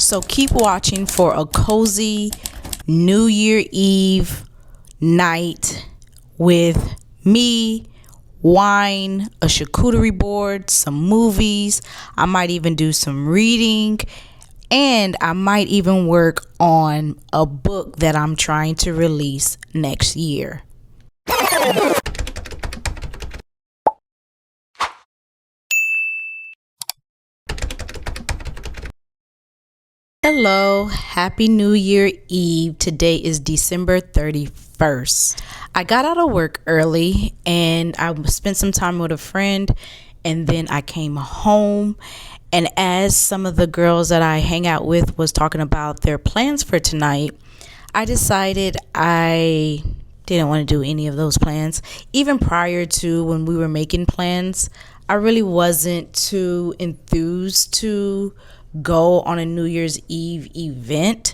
So keep watching for a cozy New Year Eve night with me, wine, a charcuterie board, some movies. I might even do some reading, and I might even work on a book that I'm trying to release next year. Hello, happy New Year Eve. Today is December 31st. I got out of work early and I spent some time with a friend, and then I came home, and as some of the girls that I hang out with was talking about their plans for tonight, I decided I didn't want to do any of those plans. Even prior to when we were making plans, I really wasn't too enthused to go on a New Year's Eve event.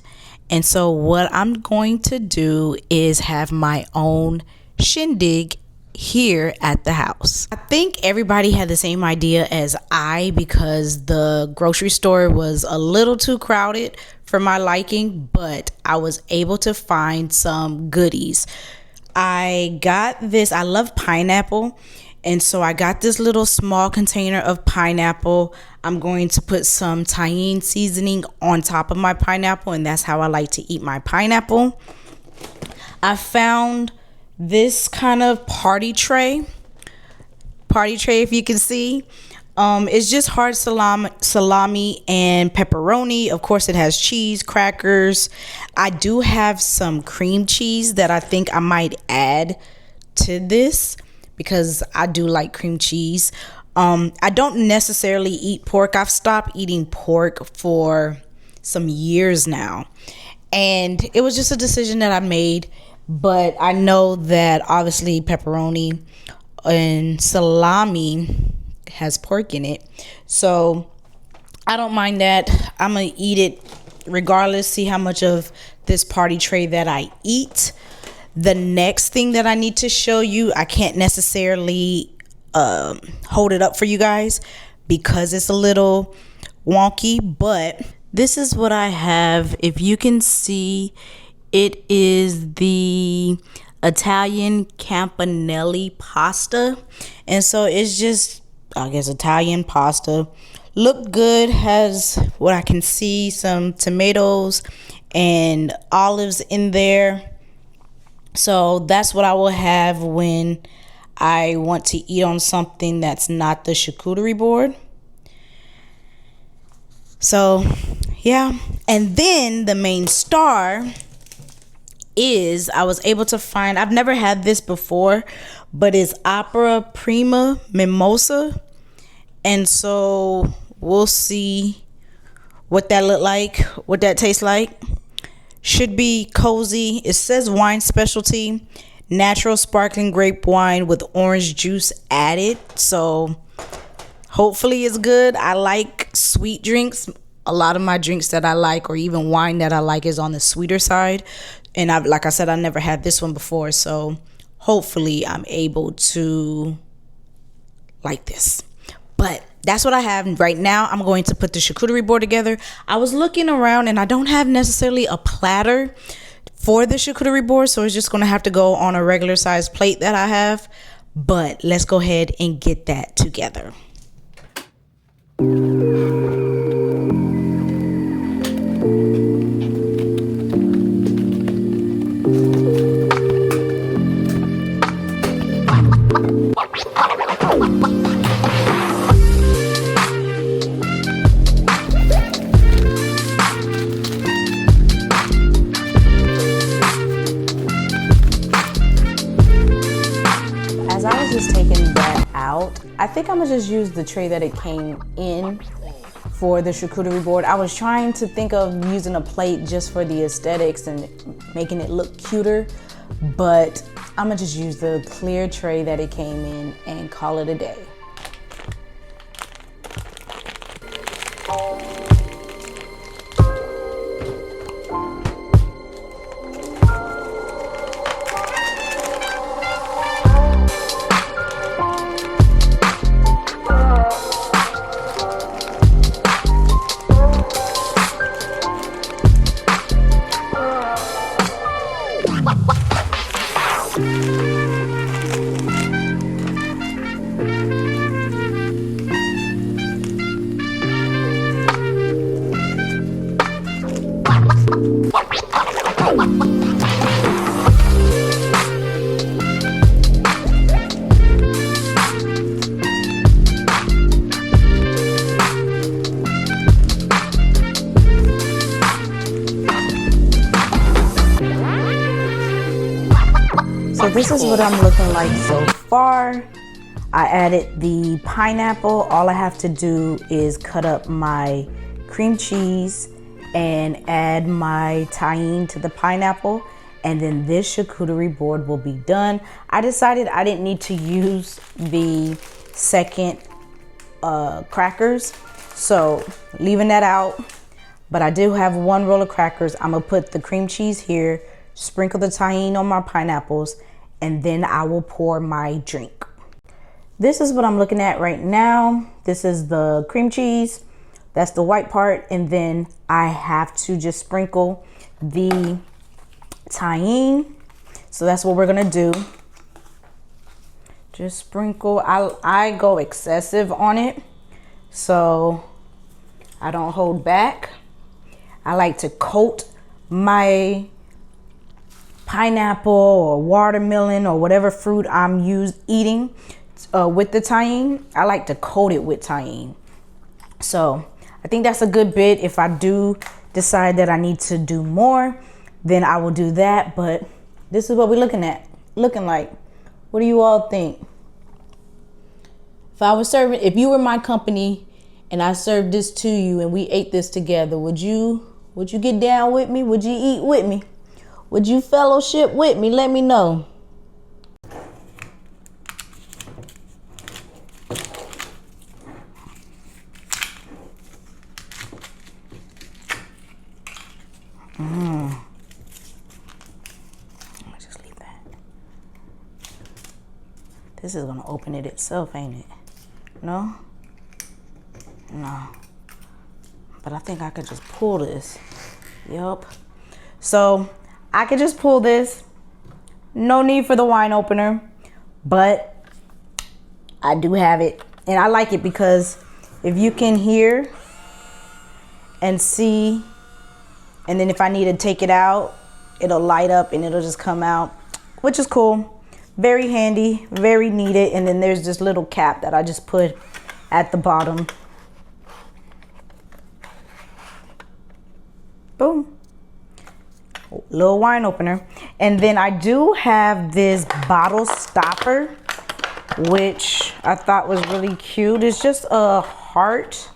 And so what I'm going to do is have my own shindig here at the house. I think everybody had the same idea as I, because the grocery store was a little too crowded for my liking, but I was able to find some goodies. I got this, I love pineapple, and so I got this little small container of pineapple. I'm going to put some tahini seasoning on top of my pineapple, and that's how I like to eat my pineapple. I found this kind of party tray if you can see. It's just hard salami and pepperoni. Of course, it has cheese, crackers. I do have some cream cheese that I think I might add to this, because I do like cream cheese. I don't necessarily eat pork. I've stopped eating pork for some years now, and it was just a decision that I made. But I know that obviously pepperoni and salami has pork in it, so I don't mind that. I'm gonna eat it regardless, see how much of this party tray that I eat. The next thing that I need to show you, I can't necessarily hold it up for you guys because it's a little wonky, but this is what I have. If you can see, it is the Italian campanelli pasta, and so it's just, I guess, Italian pasta. Look good, has what I can see, some tomatoes and olives in there. So that's what I will have when I want to eat on something that's not the charcuterie board. So yeah, and then the main star is, I was able to find, I've never had this before, but it's Opera Prima Mimosa. And so we'll see what that look like, what that tastes like. Should be cozy. It says wine specialty, natural sparkling grape wine with orange juice added. So hopefully it's good. I like sweet drinks. A lot of my drinks that I like, or even wine that I like, is on the sweeter side. And like I said, I never had this one before, so hopefully I'm able to like this. But that's what I have right now. I'm going to put the charcuterie board together. I was looking around and I don't have necessarily a platter for the charcuterie board, so it's just going to have to go on a regular size plate that I have. But let's go ahead and get that together. Just taking that out, I think I'm gonna just use the tray that it came in for the charcuterie board. I was trying to think of using a plate just for the aesthetics and making it look cuter, but I'm gonna just use the clear tray that it came in and call it a day. this is what I'm looking like so far. I added the pineapple. All I have to do is cut up my cream cheese and add my tahini to the pineapple, and then this charcuterie board will be done. I decided I didn't need to use the second crackers, so leaving that out. But I do have one roll of crackers. I'm gonna put the cream cheese here, sprinkle the tahini on my pineapples, and then I will pour my drink. This is what I'm looking at right now. This is the cream cheese. That's the white part. And then I have to just sprinkle the tahini. So that's what we're gonna do. Just sprinkle. I go excessive on it, so I don't hold back. I like to coat my pineapple or watermelon or whatever fruit I'm eating with the tahini. I like to coat it with tahini. So I think that's a good bit. If I do decide that I need to do more, then I will do that. But this is what we're looking like. What do you all think? If you were my company and I served this to you and we ate this together, would you get down with me? Would you eat with me? Would you fellowship with me? Let me know. Just leave that. This is gonna open it itself, ain't it? No? No. But I think I could just pull this. Yup. So I could just pull this. No need for the wine opener. But I do have it. And I like it because if you can hear and see, and then if I need to take it out, it'll light up and it'll just come out, which is cool. Very handy, very needed. And then there's this little cap that I just put at the bottom. Boom. Little wine opener. And then I do have this bottle stopper, which I thought was really cute. It's just a heart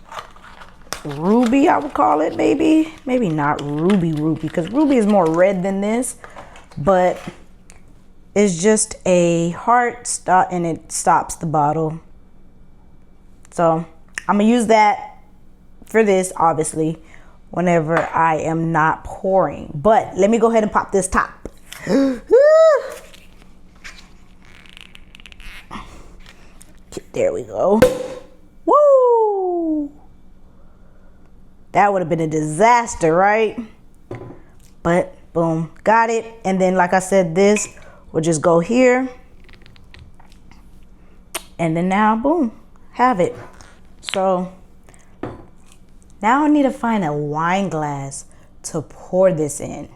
ruby, I would call it. Maybe not ruby because ruby is more red than this, but it's just a heart stop and it stops the bottle. So I'm gonna use that for this, obviously, whenever I am not pouring. But let me go ahead and pop this top. There we go. Woo! That would have been a disaster, right? But boom, got it. And then, like I said, this will just go here. And then now, boom, have it. So now I need to find a wine glass to pour this in.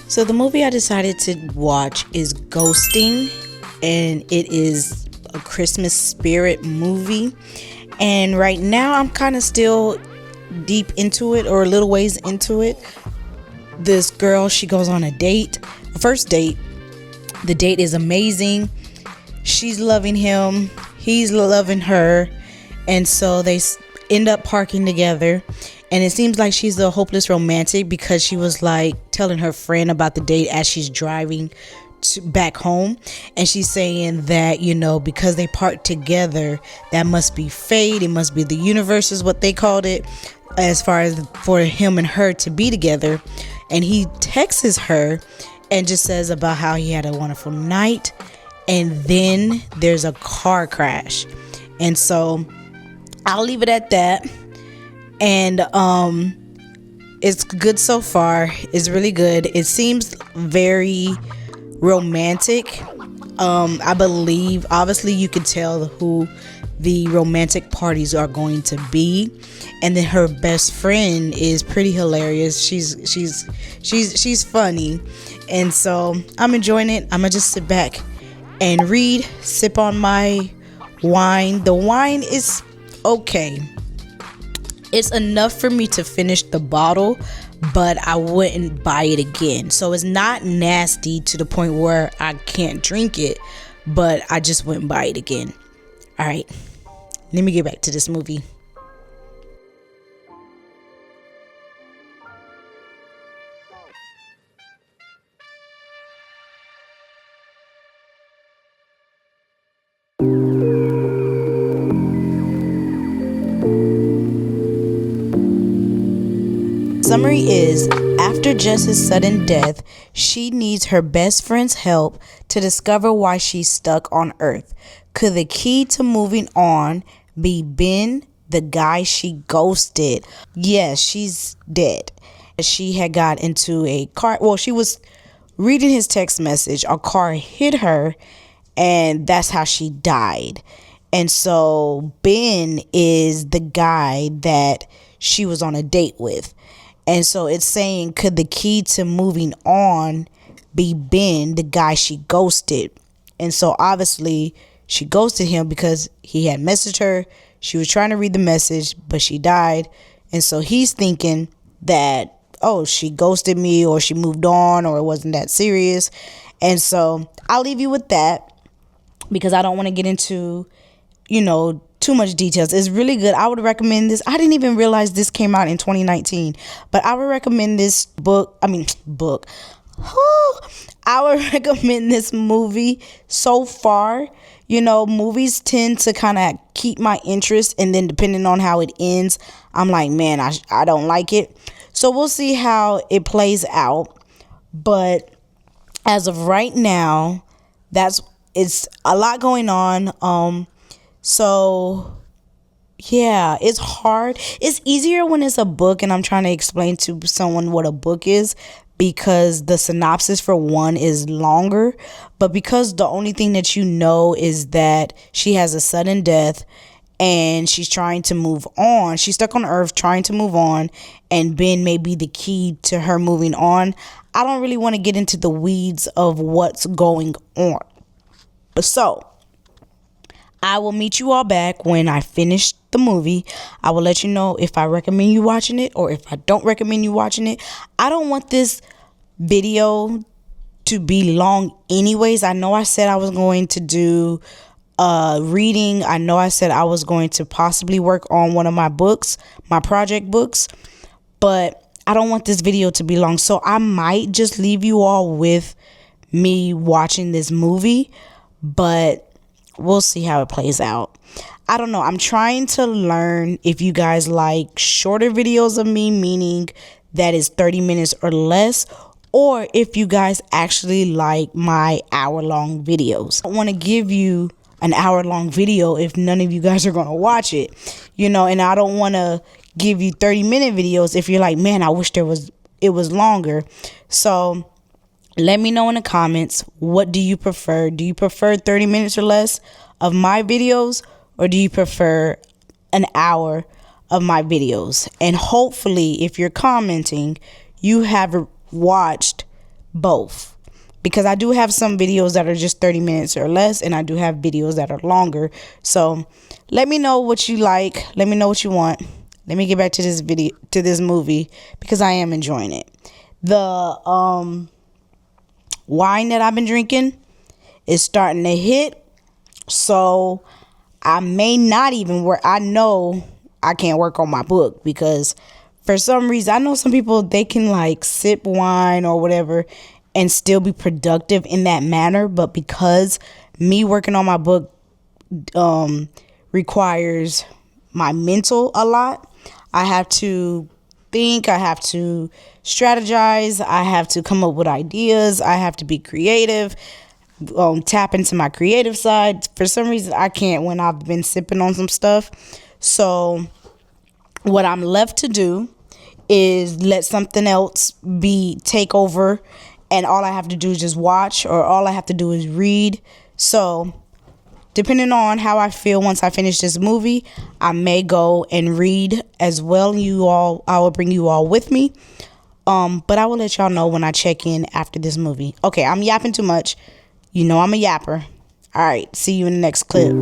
So the movie I decided to watch is Ghosting, and it is a Christmas spirit movie. And right now I'm kind of still deep into it, or a little ways into it. This girl, she goes on a date, a first date. The date is amazing. She's loving him, he's loving her, and so they end up parking together. And it seems like she's a hopeless romantic because she was like telling her friend about the date as she's driving back home. And she's saying that, you know, because they parked together, that must be fate. It must be the universe is what they called it, as far as for him and her to be together. And he texts her and just says about how he had a wonderful night. And then there's a car crash. And so I'll leave it at that. And it's good so far. It's really good. It seems very romantic. I believe, obviously, you can tell who the romantic parties are going to be, and then her best friend is pretty hilarious. She's funny, and so I'm enjoying it. I'm gonna just sit back and read, sip on my wine. The wine is okay. It's enough for me to finish the bottle, but I wouldn't buy it again. So it's not nasty to the point where I can't drink it, but I just wouldn't buy it again. All right, let me get back to this movie. Summary is, after Jess's sudden death, she needs her best friend's help to discover why she's stuck on Earth. Could the key to moving on be Ben, the guy she ghosted? Yes, she's dead. She had got into a car. Well, she was reading his text message. A car hit her, and that's how she died. And so Ben is the guy that she was on a date with. And so it's saying, could the key to moving on be Ben, the guy she ghosted? And so obviously she ghosted him because he had messaged her. She was trying to read the message, but she died. And so he's thinking that, oh, she ghosted me, or she moved on, or it wasn't that serious. And so I'll leave you with that because I don't want to get into, too much details. It's really good. I would recommend this. I didn't even realize this came out in 2019, but I would recommend this book. I would recommend this movie so far. Movies tend to kind of keep my interest, and then depending on how it ends, I'm like, man, I don't like it. So we'll see how it plays out. But as of right now, it's a lot going on. So yeah, it's hard. It's easier when it's a book and I'm trying to explain to someone what a book is, because the synopsis for one is longer. But because the only thing that is that she has a sudden death and she's trying to move on. She's stuck on Earth trying to move on, and Ben may be the key to her moving on. I don't really want to get into the weeds of what's going on. So I will meet you all back when I finish the movie. I will let you know if I recommend you watching it or if I don't recommend you watching it. I don't want this video to be long anyways. I know I said I was going to do reading. I know I said I was going to possibly work on one of my books, my project books, but I don't want this video to be long. So I might just leave you all with me watching this movie, but we'll see how it plays out. I don't know. I'm trying to learn if you guys like shorter videos of me, meaning that is 30 minutes or less, or if you guys actually like my hour-long videos. I don't want to give you an hour-long video if none of you guys are going to watch it, and I don't want to give you 30-minute videos if you're like, man, I wish it was longer. So let me know in the comments, what do you prefer? Do you prefer 30 minutes or less of my videos, or do you prefer an hour of my videos? And hopefully, if you're commenting, you have watched both, because I do have some videos that are just 30 minutes or less, and I do have videos that are longer. So let me know what you like. Let me know what you want. Let me get back to this movie, because I am enjoying it. The wine that I've been drinking is starting to hit, so I may not even work. I know I can't work on my book, because for some reason, I know some people, they can like sip wine or whatever and still be productive in that manner, but because me working on my book requires my mental a lot, I have to think, I have to strategize, I have to come up with ideas, I have to be creative, tap into my creative side. For some reason, I can't when I've been sipping on some stuff. So what I'm left to do is let something else take over and all I have to do is just watch, or all I have to do is read. So depending on how I feel once I finish this movie, I may go and read as well. I will bring you all with me. But I will let y'all know when I check in after this movie. Okay, I'm yapping too much. You know I'm a yapper. All right, see you in the next clip.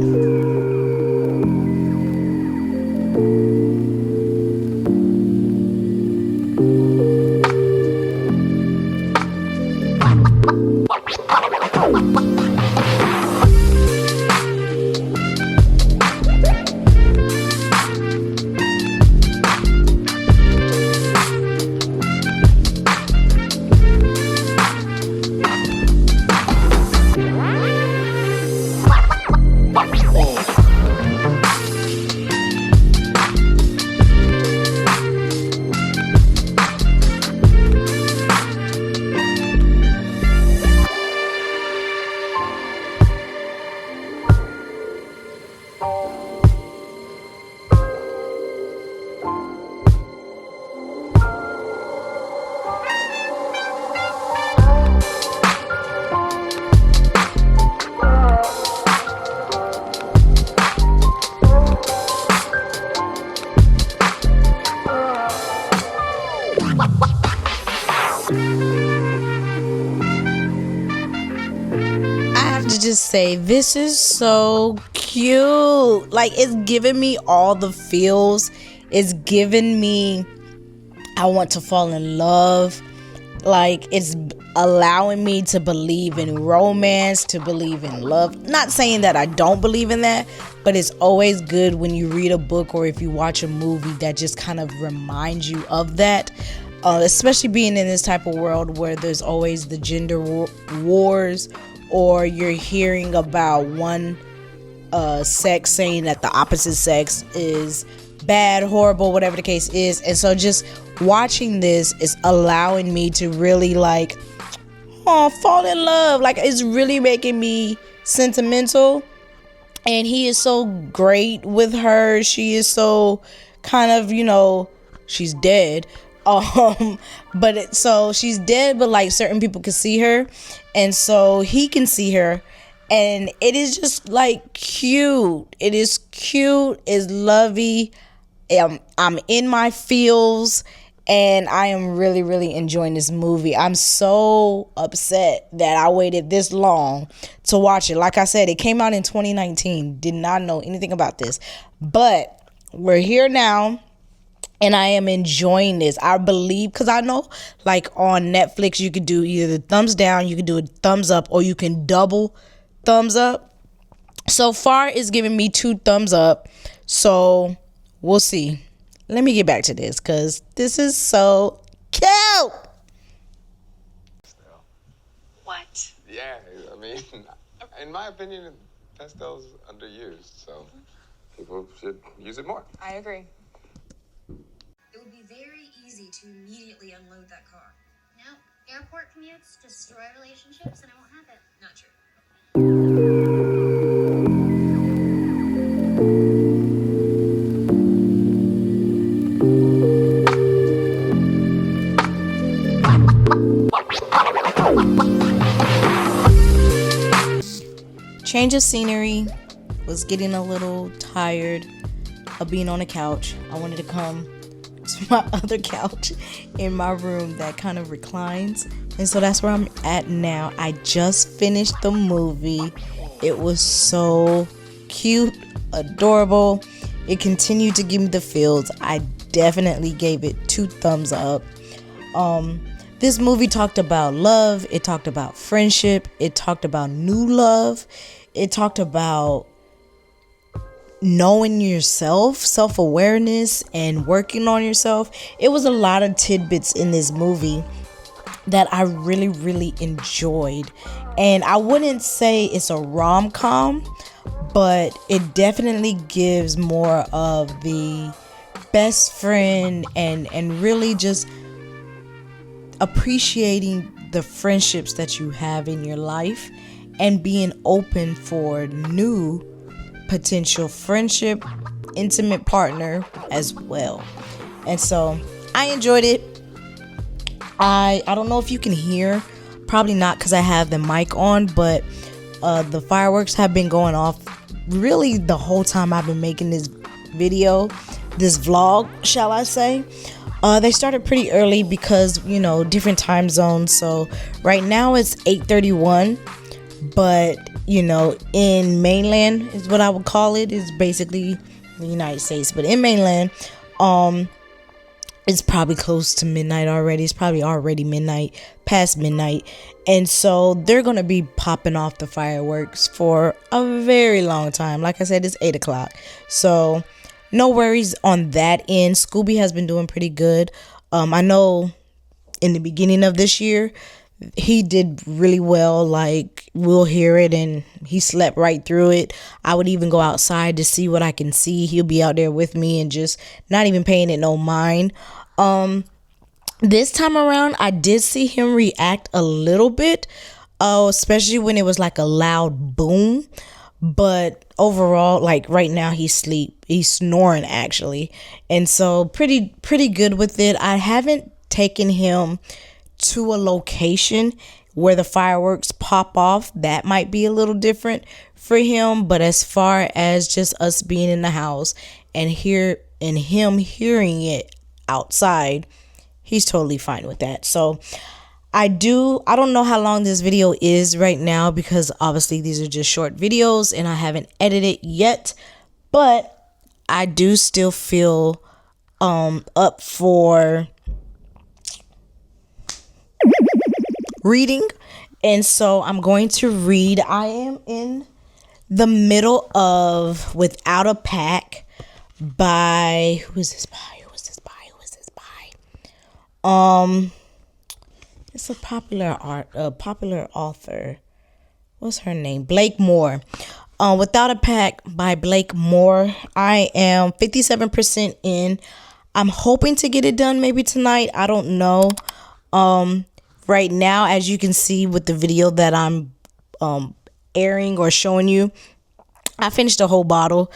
To just say, this is so cute. Like, it's giving me all the feels. It's giving me, I want to fall in love. Like, it's allowing me to believe in romance, to believe in love. Not saying that I don't believe in that, but it's always good when you read a book or if you watch a movie that just kind of reminds you of that. Especially being in this type of world where there's always the gender wars, or you're hearing about one sex saying that the opposite sex is bad, horrible, whatever the case is. And so just watching this is allowing me to really fall in love. Like, it's really making me sentimental. And he is so great with her. She is so kind of, she's dead. So she's dead, but like certain people can see her, and so he can see her, and it is just like cute. It is cute. It's lovey. I'm in my feels, and I am really, really enjoying this movie. I'm so upset that I waited this long to watch it. Like I said, it came out in 2019. Did not know anything about this, but we're here now. And I am enjoying this. I believe, because I know, like, on Netflix, you could do either the thumbs down, you could do a thumbs up, or you can double thumbs up. So far, it's giving me 2 thumbs up. So, we'll see. Let me get back to this, because this is so cute. What? Yeah, I mean, in my opinion, pastel's underused, so people should use it more. I agree. It would be very easy to immediately unload that car. Nope. Airport commutes destroy relationships, and I won't have it. Not true. Change of scenery. Was getting a little tired of being on the couch. I wanted to come to my other couch in my room that kind of reclines, and so that's where I'm at now. I just finished the movie. It was so cute, adorable. It continued to give me the feels. I definitely gave it 2 thumbs up. This movie talked about love. It talked about friendship. It talked about new love. It talked about knowing yourself, self-awareness, and working on yourself. It was a lot of tidbits in this movie that I really, really enjoyed. And I wouldn't say it's a rom-com, but it definitely gives more of the best friend and really just appreciating the friendships that you have in your life and being open for new potential friendship, intimate partner as well. And so I enjoyed it. I don't know if you can hear probably not because I have the mic on, but the fireworks have been going off really the whole time I've been making this video, this vlog, shall I say. They started pretty early because, you know, different time zones. So right now it's 8:31, but you know, in mainland is what I would call it. It's basically the United States, but in mainland, it's probably close to midnight already. It's probably already midnight, past midnight. And so they're going to be popping off the fireworks for a very long time. Like I said, it's 8 o'clock. So no worries on that end. Scooby has been doing pretty good. I know in the beginning of this year, he did really well. Like, we'll hear it and he slept right through it. I would even go outside to see what I can see. He'll be out there with me and just not even paying it no mind. This time around, I did see him react a little bit, especially when it was like a loud boom. But overall, like right now, he's snoring actually, and so pretty good with it. I haven't taken him to a location where the fireworks pop off. That might be a little different for him, but as far as just us being in the house and him hearing it outside, he's totally fine with that. So I don't know how long this video is right now, because obviously these are just short videos and I haven't edited yet, but I do still feel up for reading, and so I'm going to read. I am in the middle of Without a Pack by who is this by? It's a popular author. What's her name? Blake Moore. Without a Pack by Blake Moore. I am 57% in. I'm hoping to get it done maybe tonight. I don't know. Right now, as you can see with the video that I'm airing or showing you, I finished a whole bottle.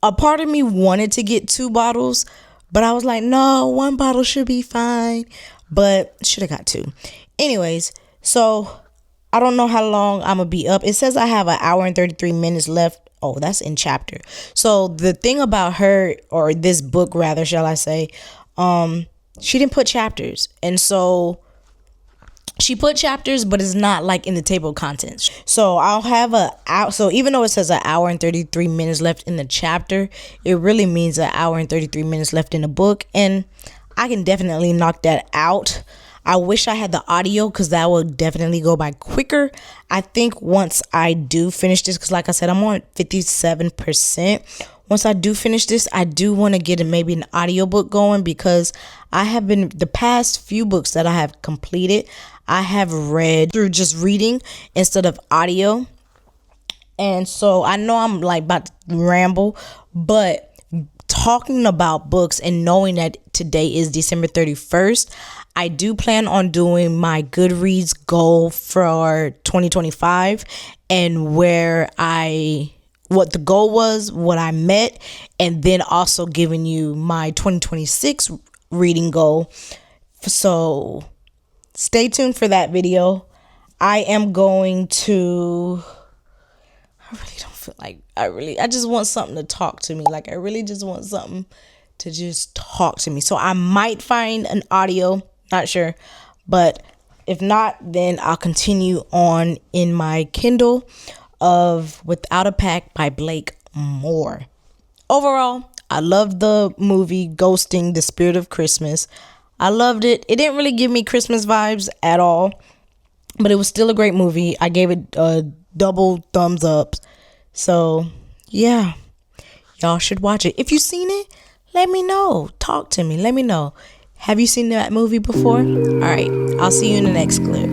A part of me wanted to get 2 bottles, but I was like, no, 1 bottle should be fine. But should have got 2. Anyways, so I don't know how long I'm going to be up. It says I have 1 hour and 33 minutes left. Oh, that's in chapter. So the thing about her, or this book rather, shall I say, she didn't put chapters. And so she put chapters, but it's not like in the table of contents. So I'll have so even though it says 1 hour and 33 minutes left in the chapter, it really means 1 hour and 33 minutes left in the book. And I can definitely knock that out. I wish I had the audio, because that would definitely go by quicker. I think once I do finish this, because like I said, I'm on 57%. Once I do finish this, I do want to get maybe an audiobook going, because I have been, the past few books that I have completed, I have read through just reading instead of audio. And so I know I'm like about to ramble, but talking about books and knowing that today is December 31st, I do plan on doing my Goodreads goal for 2025 and what the goal was, what I met, and then also giving you my 2026 reading goal. So stay tuned for that video. I am going to, I really don't feel like, I just want something to talk to me. Like, I really just want something to just talk to me. So I might find an audio, not sure, but if not, then I'll continue on in my Kindle of Without a Pack by Blake Moore. Overall, I loved the movie Ghosting, the Spirit of Christmas. I loved it. It didn't really give me Christmas vibes at all, but it was still a great movie. I gave it a double thumbs up. So yeah, y'all should watch it. If you've seen it, let me know. Talk to me. Let me know. Have you seen that movie before? All right. I'll see you in the next clip.